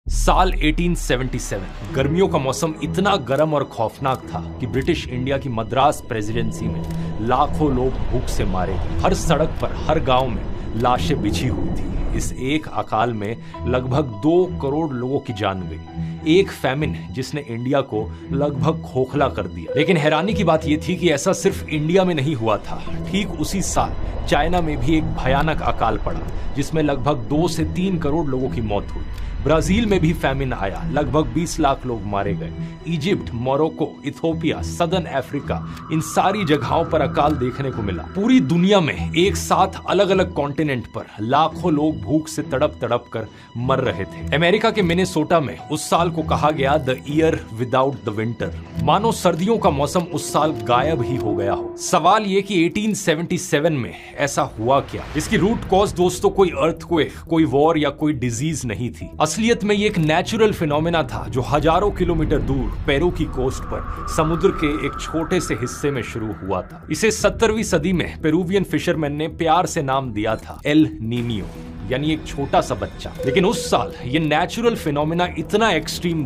साल 1877 गर्मियों का मौसम इतना गर्म और खौफनाक था कि ब्रिटिश इंडिया की मद्रास प्रेसिडेंसी में लाखों लोग भूख से मारे गए। हर सड़क पर, हर गांव में लाशें बिछी हुई थी। इस एक अकाल में लगभग 2 करोड़ लोगों की जान गई। एक फैमिन जिसने इंडिया को लगभग खोखला कर दिया। लेकिन हैरानी की बात यह थी कि ऐसा सिर्फ इंडिया में नहीं हुआ था। ठीक उसी साल चाइना में भी एक भयानक अकाल पड़ा जिसमें लगभग 2 से 3 करोड़ लोगों की मौत हुई। ब्राजील में भी फैमिन आया, लगभग 20 लाख लोग मारे गए। Egypt, Morocco, Ethiopia, southern Africa, इन सारी जगहों पर अकाल देखने को मिला। पूरी दुनिया में एक साथ अलग अलग कॉन्टिनेंट पर लाखों लोग भूख से तड़प तड़प कर मर रहे थे। अमेरिका के मिनेसोटा में उस साल को कहा गया the year without the winter. मानो सर्दियों का मौसम उस साल गायब ही हो गया हो। सवाल ये कि 1877 में ऐसा हुआ क्या? इसकी रूट कॉज दोस्तों कोई अर्थक्वेक, कोई वॉर या कोई डिजीज नहीं थी। असलियत में ये एक नेचुरल फिनोमेना था जो हजारों किलोमीटर दूर पेरू की कोस्ट पर समुद्र के एक छोटे से हिस्से में शुरू हुआ था। इसे 17वीं सदी में पेरुवियन फिशरमैन ने प्यार से नाम दिया था एल नीनियो, यानी एक छोटा सा बच्चा। लेकिन उस साल ये नेचुरल फिनोमेना इतना एक्सट्रीम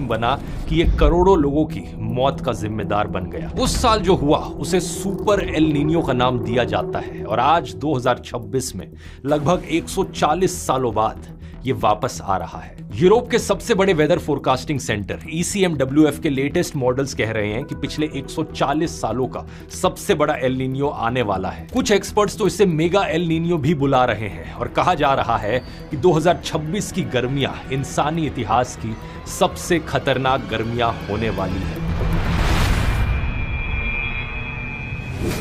बना कि ये करोड़ों लोगों की मौत का जिम्मेदार बन गया। उस साल जो हुआ उसे सुपर एल नीनियो का नाम दिया जाता है और आज 2026 में लगभग 140 सालों बाद ये वापस आ रहा है। यूरोप के सबसे बड़े वेदर फोरकास्टिंग सेंटर ECMWF के लेटेस्ट मॉडल्स कह रहे हैं कि पिछले 140 सालों का सबसे बड़ा एल नीनियो आने वाला है। कुछ एक्सपर्ट्स तो इसे मेगा एल नीनियो भी बुला रहे हैं और कहा जा रहा है कि 2026 की गर्मियां इंसानी इतिहास की सबसे खतरनाक गर्मियां होने वाली है।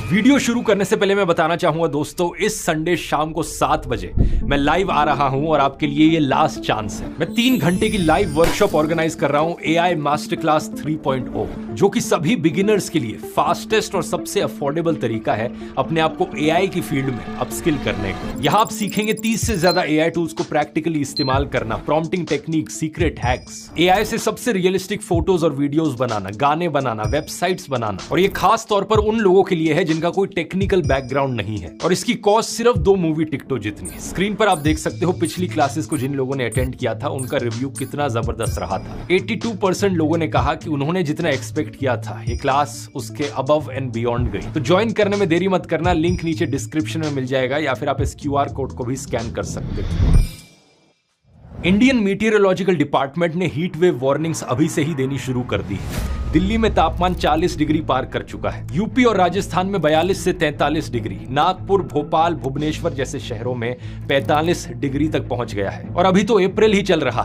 वीडियो शुरू करने से पहले मैं बताना चाहूंगा दोस्तों, इस संडे शाम को 7 बजे मैं लाइव आ रहा हूं और आपके लिए ये लास्ट चांस है। मैं 3 घंटे की लाइव वर्कशॉप ऑर्गेनाइज कर रहा हूं AI मास्टर क्लास 3.0, जो कि सभी बिगिनर्स के लिए फास्टेस्ट और सबसे अफोर्डेबल तरीका है अपने आप को AI की फील्ड में अपस्किल करने का। यहाँ आप सीखेंगे 30 से ज्यादा AI टूल्स को प्रैक्टिकली इस्तेमाल करना, prompting technique, secret hacks, AI से सबसे रियलिस्टिक फोटोज और वीडियोस बनाना, गाने बनाना, वेबसाइट्स बनाना। और ये खास तौर पर उन लोगों के लिए है जिनका कोई टेक्निकल बैकग्राउंड नहीं है। और इसकी कॉस्ट सिर्फ 2 मूवी टिकटों जितनी है। स्क्रीन पर आप देख सकते हो पिछली क्लासेस को जिन लोगों ने अटेंड किया था उनका रिव्यू कितना जबरदस्त रहा था। 82% लोगों ने कहा कि उन्होंने जितना एक्सपेक्ट किया था ये क्लास उसके अबव एंड बियॉन्ड गई। तो ज्वाइन करने में देरी मत करना, लिंक नीचे डिस्क्रिप्शन में मिल जाएगा या फिर आप इस QR कोड को भी स्कैन कर सकते हो। इंडियन मीटियोरोलॉजिकल डिपार्टमेंट ने हीट वेव वार्निंग्स अभी से ही देनी शुरू कर दी है। दिल्ली में तापमान 40 डिग्री पार कर चुका है। यूपी और राजस्थान में 42 से 43 डिग्री, नागपुर, भोपाल, भुवनेश्वर जैसे शहरों में 45 डिग्री तक पहुंच गया है। और अभी तो अप्रैल ही चल रहा है।